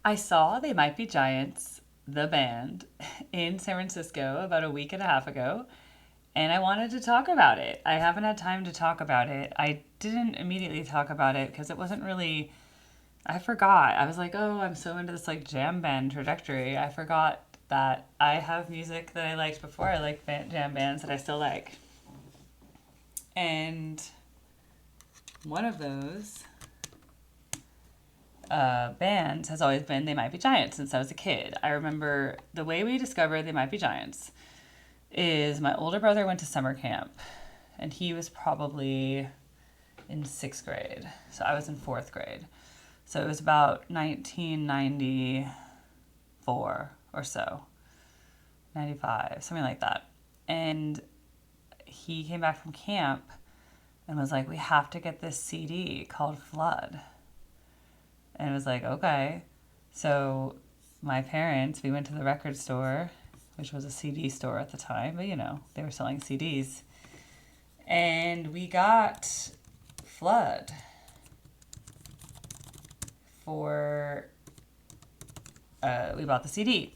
I saw They Might Be Giants, the band, in San Francisco about a week and a half ago, and I wanted to talk about it. I haven't had time to talk about it. I didn't immediately talk about it because it wasn't really. I forgot. I was like, oh, I'm so into this like jam band trajectory. I forgot that I have music that I liked before I liked jam bands that I still like. And one of those bands has always been They Might Be Giants since I was a kid. I remember the way we discovered They Might Be Giants is my older brother went to summer camp, and he was probably in sixth grade. So I was in fourth grade. So it was about 1994 or so, 95, something like that. And he came back from camp and was like, we have to get this CD called Flood. And it was like, okay. So my parents, we went to the record store, which was a CD store at the time, but they were selling CDs. And we got Flood we bought the CD.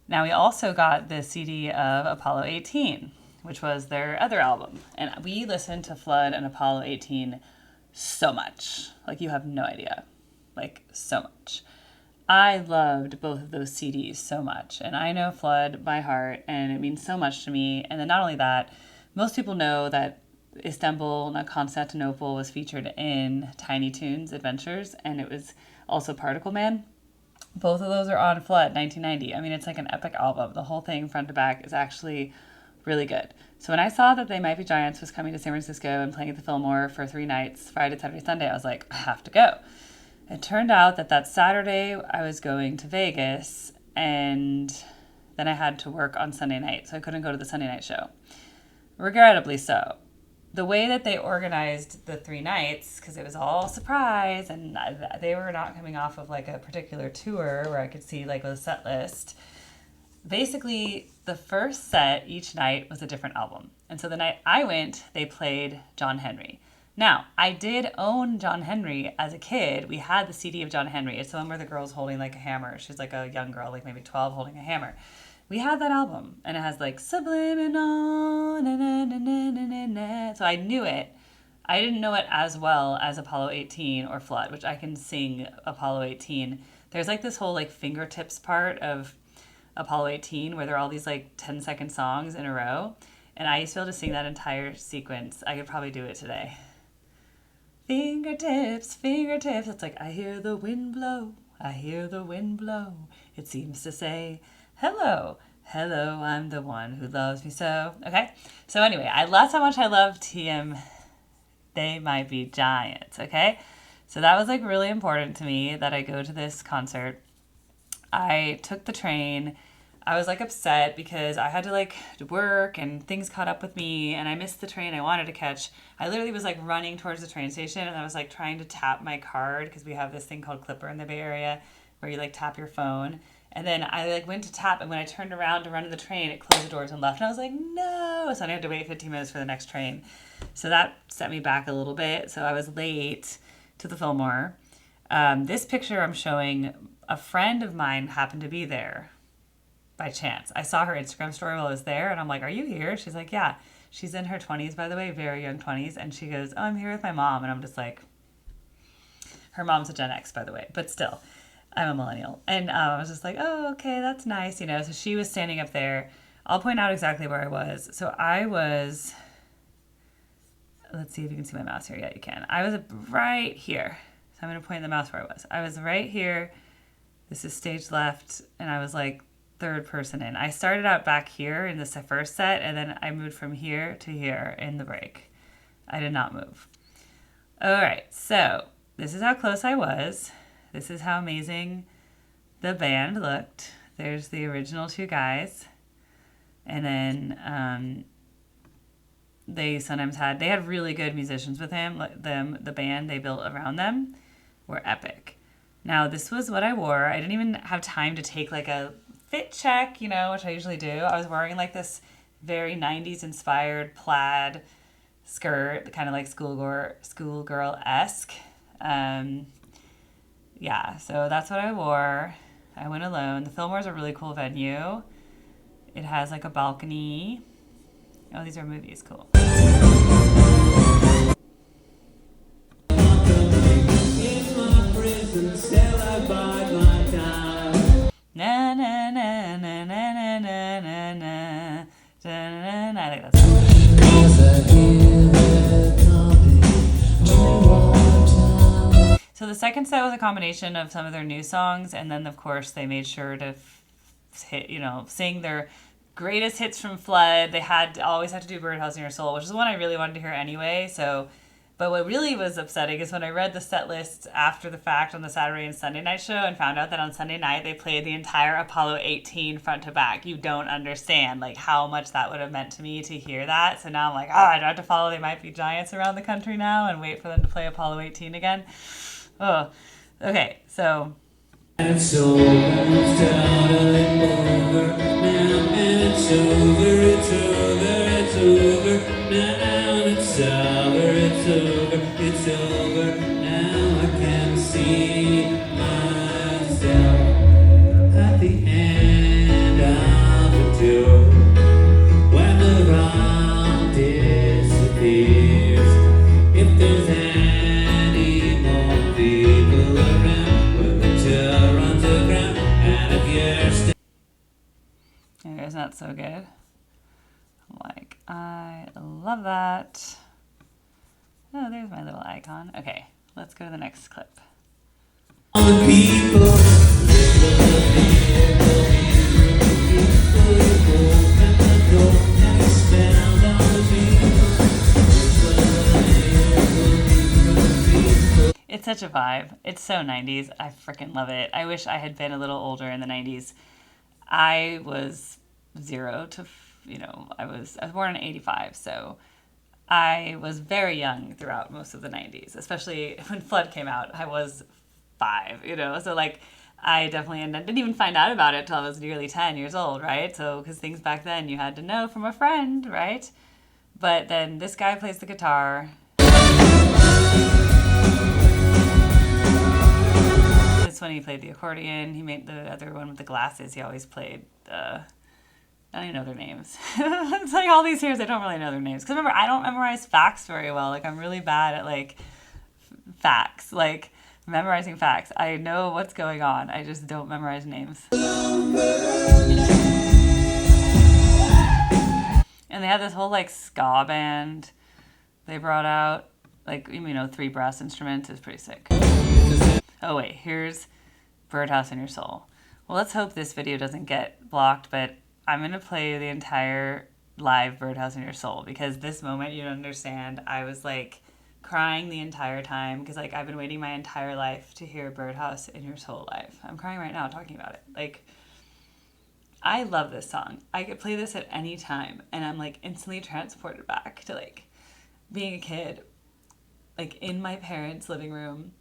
Now we also got the CD of Apollo 18, which was their other album. And we listened to Flood and Apollo 18 so much. Like, you have no idea. Like, so much. I loved both of those CDs so much. And I know Flood by heart, and it means so much to me. And then not only that, most people know that Istanbul, not Constantinople, was featured in Tiny Toons Adventures, and it was also Particle Man. Both of those are on Flood, 1990. I mean, it's like an epic album. The whole thing, front to back, is actually really good. So when I saw that They Might Be Giants was coming to San Francisco and playing at the Fillmore for 3 nights, Friday, Saturday, Sunday, I was like, I have to go. It turned out that Saturday I was going to Vegas, and then I had to work on Sunday night, so I couldn't go to the Sunday night show. Regrettably so. The way that they organized the 3 nights, because it was all surprise, and they were not coming off of like a particular tour where I could see like a set list. Basically, the first set each night was a different album. And so the night I went, they played John Henry. Now, I did own John Henry as a kid. We had the CD of John Henry. It's the one where the girl's holding like a hammer. She's like a young girl, like maybe 12, holding a hammer. We had that album, and it has like subliminal, na, na, na, na, na, na. So I knew it. I didn't know it as well as Apollo 18 or Flood, which I can sing Apollo 18. There's like this whole like fingertips part of Apollo 18 where there are all these like 10-second songs in a row, and I used to be able to sing that entire sequence. I could probably do it today. Fingertips, fingertips. It's like, I hear the wind blow, I hear the wind blow. It seems to say, hello, hello, I'm the one who loves me so. Okay, so anyway, that's how much I love They Might Be Giants, okay? So that was like really important to me that I go to this concert. I took the train. I was like upset because I had to like work and things caught up with me, and I missed the train I wanted to catch. I literally was like running towards the train station, and I was like trying to tap my card because we have this thing called Clipper in the Bay Area where you like tap your phone. And then I like went to tap, and when I turned around to run to the train, it closed the doors and left. And I was like, no. So I had to wait 15 minutes for the next train. So that set me back a little bit. So I was late to the Fillmore. This picture I'm showing, a friend of mine happened to be there by chance. I saw her Instagram story while I was there, and I'm like, are you here? She's like, yeah. She's in her 20s, by the way, very young 20s. And she goes, oh, I'm here with my mom. And I'm just like, her mom's a Gen X, by the way, but still. I'm a millennial. And I was just like, oh, okay, that's nice, So she was standing up there. I'll point out exactly where I was. So I was, let's see if you can see my mouse here. Yeah, you can. I was right here. So I'm going to point the mouse where I was. I was right here. This is stage left. And I was like third person in. I started out back here in this first set, and then I moved from here to here in the break. I did not move. All right, so this is how close I was. This is how amazing the band looked. There's the original 2 guys. And then they had really good musicians with him. The band they built around them were epic. Now, this was what I wore. I didn't even have time to take like a fit check, which I usually do. I was wearing like this very 90s inspired plaid skirt, kind of like schoolgirl-esque. yeah, so that's what I wore. I went alone. The Fillmore's a really cool venue. It has like a balcony. Oh, these are movies. Cool. Na na na na na na na na na. I think that's cool. So the second set was a combination of some of their new songs, and then of course they made sure to hit, sing their greatest hits from Flood. They always had to do Birdhouse in Your Soul, which is one I really wanted to hear anyway. So, but what really was upsetting is when I read the set list after the fact on the Saturday and Sunday night show and found out that on Sunday night they played the entire Apollo 18 front to back. You don't understand like how much that would have meant to me to hear that. So now I'm like, I don't have to follow They Might Be Giants around the country now and wait for them to play Apollo 18 again. Oh, okay, so. And it's over, it's totally over now, and it's over, it's over, it's over now, it's over, it's over, it's over now. I can see myself at the end of the tour when the rock disappears. If there's any more people around when the tour runs aground, and if you're still. It's not so good. Like, I love that. Oh, there's my little icon. Okay, let's go to the next clip. It's such a vibe. It's so 90s. I freaking love it. I wish I had been a little older in the 90s. I was I was born in 85, so I was very young throughout most of the 90s, especially when Flood came out. I was 5, so like I definitely didn't even find out about it till I was nearly 10 years old, right? So because things back then you had to know from a friend, right? But then this guy plays the guitar. This one he played the accordion. He made the other one with the glasses. He always played. I don't even know their names. It's like all these years I don't really know their names. Because remember, I don't memorize facts very well. Like, I'm really bad at, like, facts. Like, memorizing facts. I know what's going on. I just don't memorize names. And they had this whole, like, ska band they brought out. Like, 3 brass instruments. It's pretty sick. Oh, wait. Here's Birdhouse in Your Soul. Well, let's hope this video doesn't get blocked, but I'm going to play the entire live Birdhouse in Your Soul because this moment, you don't understand, I was like crying the entire time because like I've been waiting my entire life to hear Birdhouse in Your Soul live. I'm crying right now talking about it. Like, I love this song. I could play this at any time and I'm like instantly transported back to like being a kid, like in my parents' living room,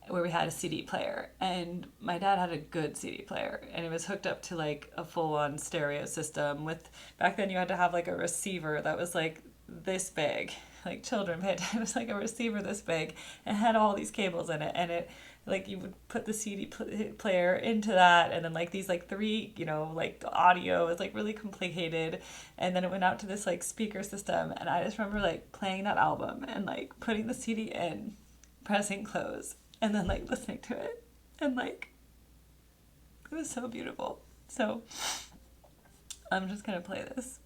where we had a CD player, and my dad had a good CD player, and it was hooked up to like a full-on stereo system with, back then you had to have like a receiver that was like this big, like children pay attention. It was like a receiver this big and had all these cables in it, and it like you would put the CD player into that, and then like these like 3 like the audio is like really complicated, and then it went out to this like speaker system, and I just remember like playing that album and like putting the CD in, pressing close, and then like listening to it, and like it was so beautiful. So I'm just gonna play this.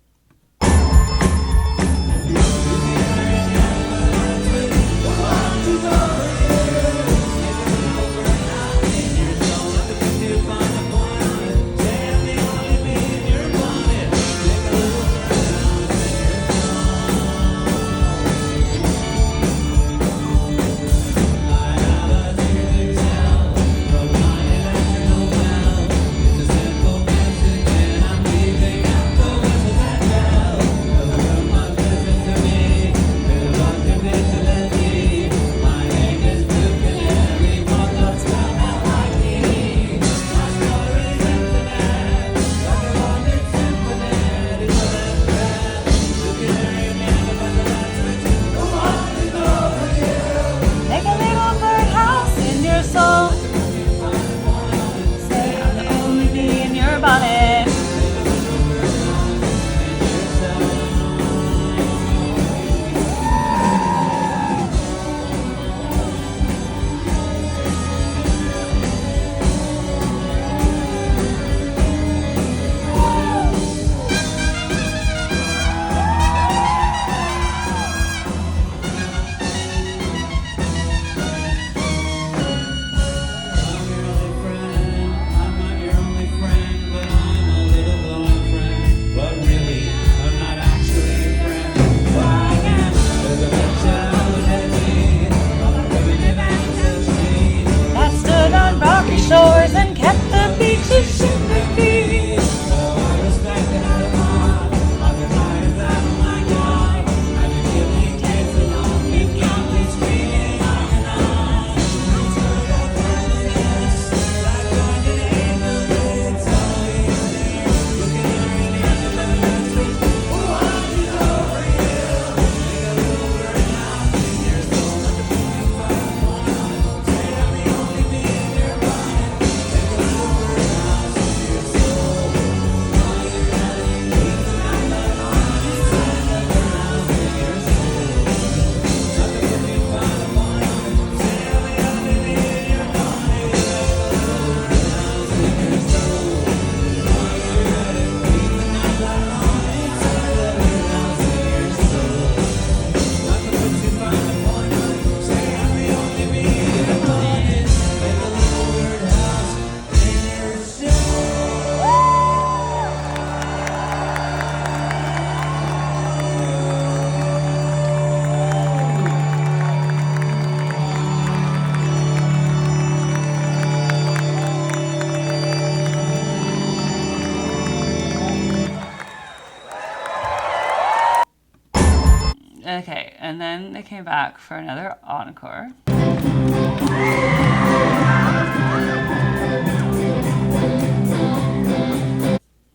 And then they came back for another encore.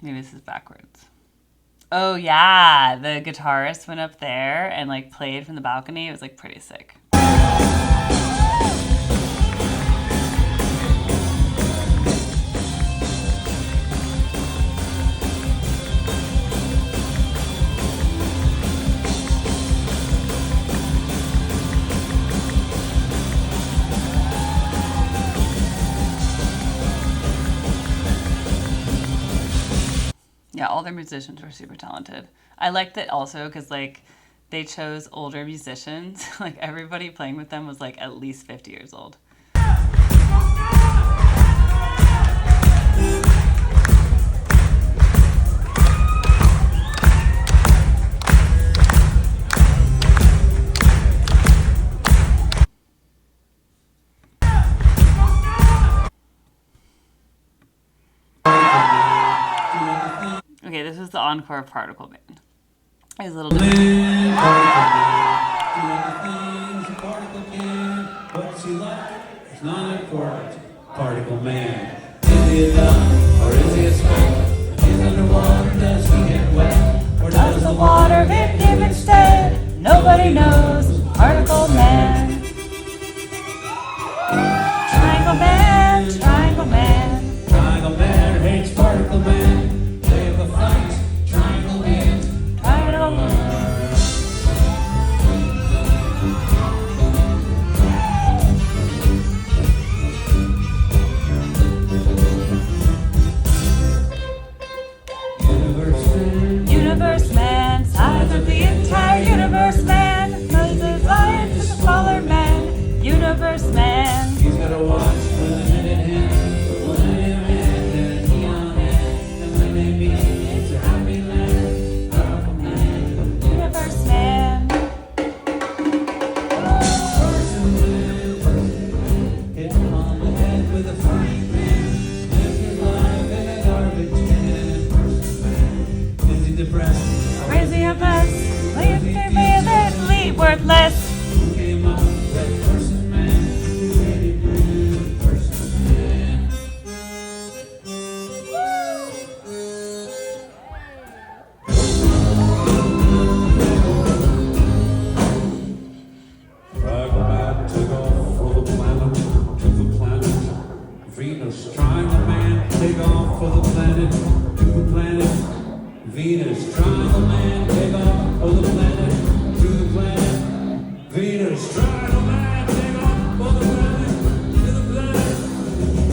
Maybe this is backwards. Oh yeah, the guitarist went up there and like played from the balcony. It was like pretty sick. Yeah, all their musicians were super talented. I liked it also because like they chose older musicians. Like everybody playing with them was like at least 50 years old. Okay, this was the encore of Particle Band. It was a little different. What's he like? It's not important. Particle Man. Is he a duck or is he a squid? If he's underwater, does he get wet? Or does the water hit him instead? Nobody knows. Particle Man. Triangle Man, Triangle Man. Triangle Man hates Particle Man. They have a fight. Triangle wins. Triangle Man. Universe Man, size of the entire universe, man. Moses Lion to the smaller man. Universe Man. He's got a watch with a minute hand. One in hand and a neon hand. And when they meet, it's a happy land. Particle Man. Universe Man. Person Man. Hit him on the head with a frying pan. Live his life in a garbage can. Person Man. Is he depressed? Crazy a mess. Leave worthless. Who came up with that Person Man? Who created you, Person Man? Triangle Man, take off for the planet, to the planet. Venus, Triangle Man, take off for the planet, to the planet. Venus, Triangle Man, take off for the planet, to the planet. Venus, Triangle Man, take off for the planet, to the planet. Venus.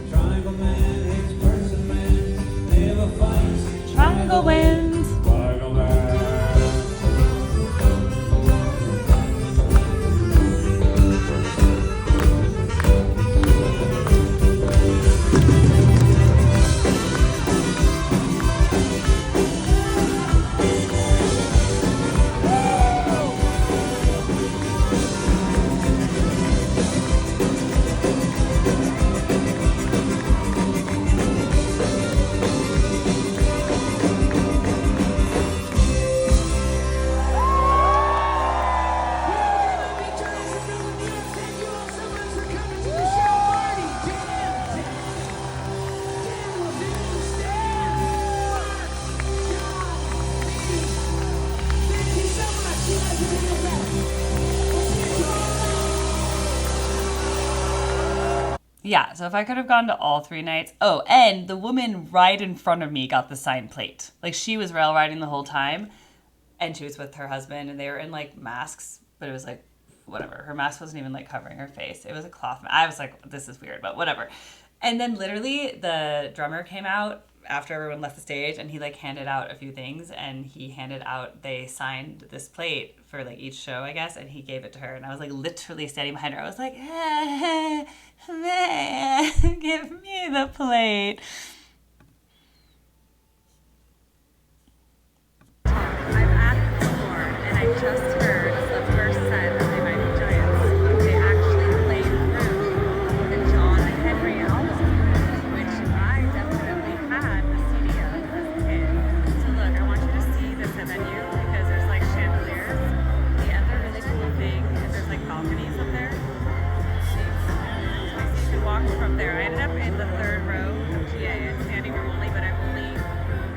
Triangle Man hates Person Man. They have a fight. Triangle wins. Triangle Man. Yeah, so if I could have gone to all 3 nights. Oh, and the woman right in front of me got the signed plate. Like, she was rail riding the whole time, and she was with her husband, and they were in, like, masks, but it was, like, whatever. Her mask wasn't even, like, covering her face. It was a cloth mask. I was like, this is weird, but whatever. And then literally the drummer came out after everyone left the stage, and he, like, handed out a few things, and he handed out, they signed this plate for, like, each show, I guess, and he gave it to her, and I was, like, literally standing behind her. I was like, man, give me the plate. just heard the first set of They Might Be Giants. They actually played through the John Henry album, which I definitely had the CD of as a kid. So look, I want you to see this venue because there's like chandeliers. The other really cool thing is there's like balconies up there. See? So you can walk from there. I ended up in the third row of GA and standing room only, but I'm only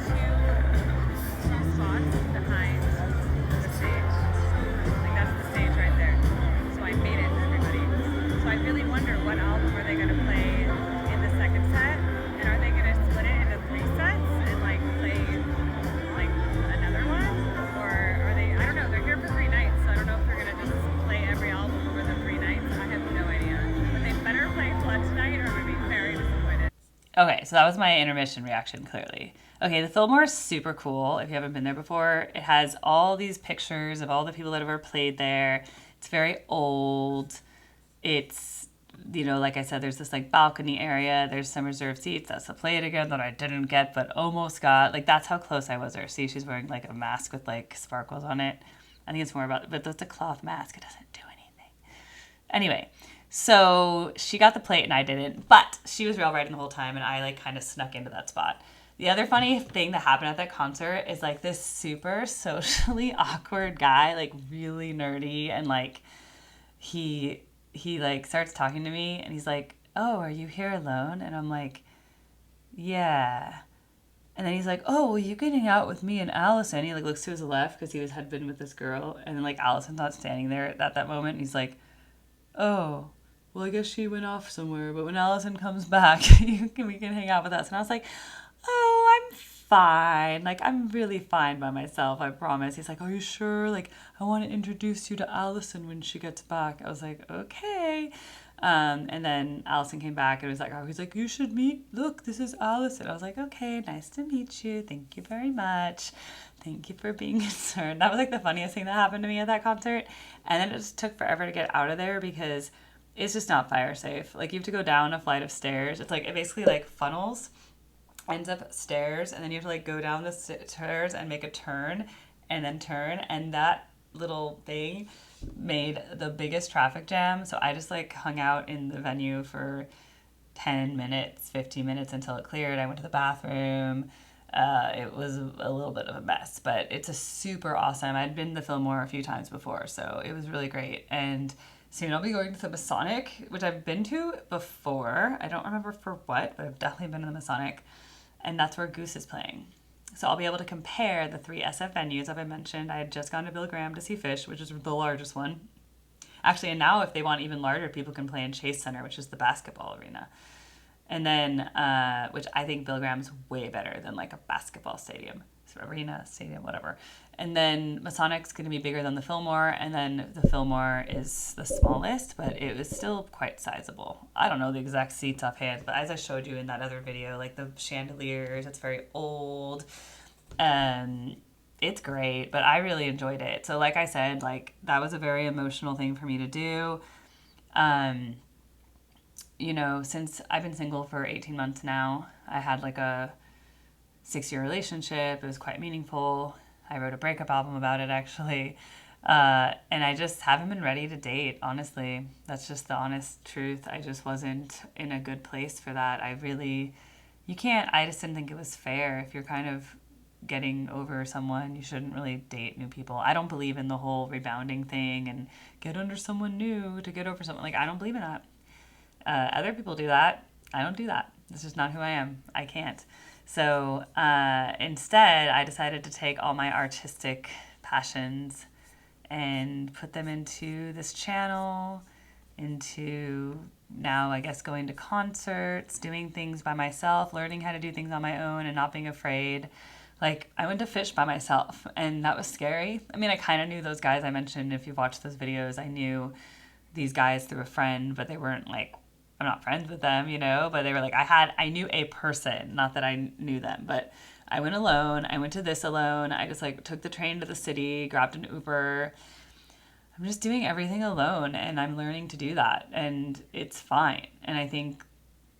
two spots behind the stage. Like that's the stage right there. So I made it, everybody. So I really wonder what album are they going to play in the second set, and are they going to split it into 3 sets and like play like another one, or are they? I don't know. They're here for 3 nights, so I don't know if they're going to just play every album over the 3 nights. I have no idea. But they better play Flood tonight, or I'm going to be very disappointed. Okay, so that was my intermission reaction, clearly. Okay, the Fillmore is super cool if you haven't been there before. It has all these pictures of all the people that have ever played there. It's very old. It's, you know, like I said, there's this like balcony area. There's some reserved seats. That's the Play It Again that I didn't get but almost got. Like, that's how close I was there. See, she's wearing like a mask with like sparkles on it. I think it's more about, but that's a cloth mask. It doesn't do anything. Anyway, so she got the plate and I didn't, but she was rail riding the whole time and I like kind of snuck into that spot. The other funny thing that happened at that concert is like this super socially awkward guy, like really nerdy, and like he like starts talking to me and he's like, "Oh, are you here alone?" And I'm like, "Yeah." And then he's like, "Oh, well, you can hang out with me and Allison." He like looks to his left because had been with this girl, and then like Allison's not standing there at that moment. And he's like, "Oh, well, I guess she went off somewhere, but when Allison comes back, we can hang out with us." And I was like, "Oh, I'm fine. Like, I'm really fine by myself, I promise." He's like, "Are you sure? Like, I want to introduce you to Allison when she gets back." I was like, "Okay." And then Allison came back and was like, he's like, "You should meet, look, this is Allison." I was like, "Okay, nice to meet you. Thank you very much. Thank you for being concerned." That was like the funniest thing that happened to me at that concert. And then it just took forever to get out of there because it's just not fire safe. Like, you have to go down a flight of stairs. It's like, it basically like funnels, ends up stairs, and then you have to like go down the stairs and make a turn and then turn, and that little thing made the biggest traffic jam. So I just like hung out in the venue for 10 minutes, 15 minutes until it cleared. I went to the bathroom. It was a little bit of a mess, but it's a super awesome. I'd been to the Fillmore a few times before, so it was really great. And soon I'll be going to the Masonic, which I've been to before. I don't remember for what, but I've definitely been to the Masonic. And that's where Goose is playing. So I'll be able to compare the 3 SF venues that I mentioned. I had just gone to Bill Graham to see Fish, which is the largest one. Actually, and now if they want even larger, people can play in Chase Center, which is the basketball arena. And then, which I think Bill Graham's way better than like a basketball stadium. Arena, stadium, whatever. And then Masonic's going to be bigger than the Fillmore, and then the Fillmore is the smallest, but it was still quite sizable. I don't know the exact seats offhand, but as I showed you in that other video, like the chandeliers, it's very old, and it's great, but I really enjoyed it. So like I said, like that was a very emotional thing for me to do. You know, since I've been single for 18 months now, I had like a 6-year relationship. It was quite meaningful. I wrote a breakup album about it, actually. And I just haven't been ready to date, honestly. That's just the honest truth. I just wasn't in a good place for that. I just didn't think it was fair. If you're kind of getting over someone, you shouldn't really date new people. I don't believe in the whole rebounding thing and get under someone new to get over someone. Like, I don't believe in that. Other people do that. I don't do that. That's just not who I am. I can't. So instead, I decided to take all my artistic passions and put them into this channel, into now, I guess, going to concerts, doing things by myself, learning how to do things on my own and not being afraid. Like, I went to Fish by myself, and that was scary. I mean, I kind of knew those guys I mentioned. If you've watched those videos, I knew these guys through a friend, but they weren't like, I'm not friends with them, you know, but they were like, I knew a person, not that I knew them, but I went alone. I went to this alone. I just like took the train to the city, grabbed an Uber. I'm just doing everything alone, and I'm learning to do that, and it's fine. And I think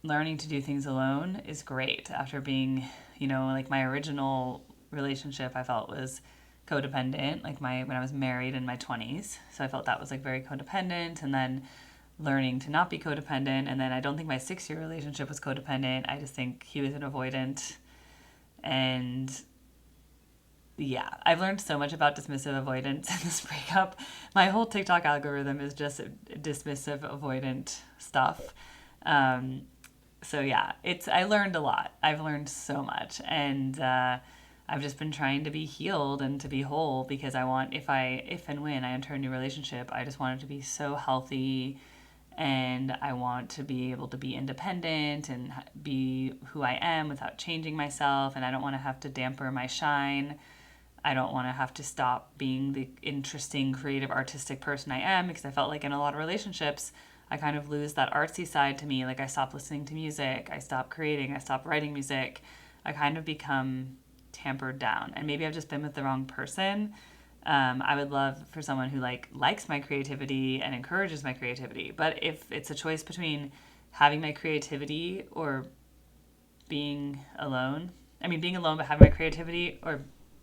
learning to do things alone is great after being, you know, like my original relationship I felt was codependent, like when I was married in my 20s. So I felt that was like very codependent, and then learning to not be codependent. And then I don't think my 6-year relationship was codependent. I just think he was an avoidant. And yeah, I've learned so much about dismissive avoidance in this breakup. My whole TikTok algorithm is just dismissive avoidant stuff. So yeah, I learned a lot. I've learned so much, and I've just been trying to be healed and to be whole, because I want, if and when I enter a new relationship, I just want it to be so healthy, and I want to be able to be independent and be who I am without changing myself, and I don't want to have to damper my shine. I don't want to have to stop being the interesting, creative, artistic person I am, because I felt like in a lot of relationships, I kind of lose that artsy side to me. Like I stop listening to music, I stop creating, I stop writing music. I kind of become tampered down. And maybe I've just been with the wrong person. I would love for someone who likes my creativity and encourages my creativity. But if it's a choice between having my creativity or being alone, being alone but having my creativity, or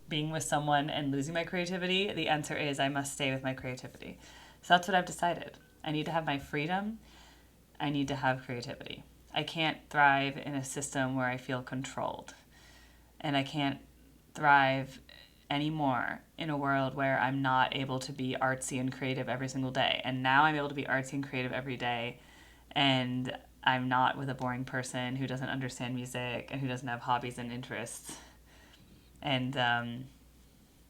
being with someone and losing my creativity, the answer is I must stay with my creativity. So that's what I've decided. I need to have my freedom. I need to have creativity. I can't thrive in a system where I feel controlled. And I can't thrive anymore in a world where I'm not able to be artsy and creative every single day. And now I'm able to be artsy and creative every day. And I'm not with a boring person who doesn't understand music and who doesn't have hobbies and interests. And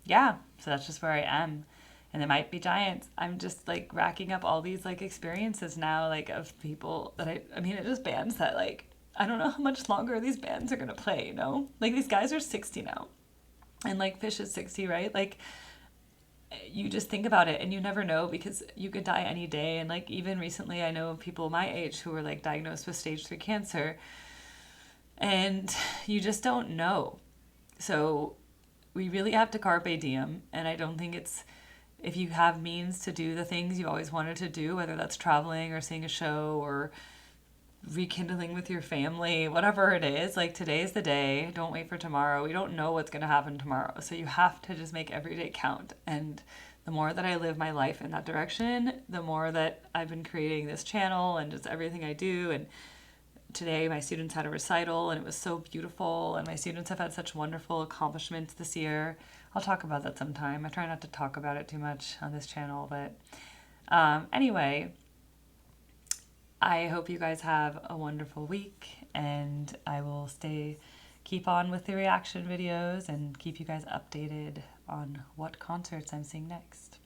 yeah, so that's just where I am. And it might be giants. I'm just racking up all these experiences now, of people that it just bands that I don't know how much longer these bands are gonna play, you know? These guys are 60 now. And Fish is 60, right? You just think about it and you never know, because you could die any day. And even recently I know of people my age who were diagnosed with stage 3 cancer. And you just don't know. So we really have to carpe diem. And I don't think it's, if you have means to do the things you always wanted to do, whether that's traveling or seeing a show or rekindling with your family, whatever it is, today is the day. Don't wait for tomorrow. We don't know what's going to happen tomorrow. So you have to just make every day count. And the more that I live my life in that direction, the more that I've been creating this channel and just everything I do. And today my students had a recital and it was so beautiful. And my students have had such wonderful accomplishments this year. I'll talk about that sometime. I try not to talk about it too much on this channel, but anyway, I hope you guys have a wonderful week, and I will keep on with the reaction videos and keep you guys updated on what concerts I'm seeing next.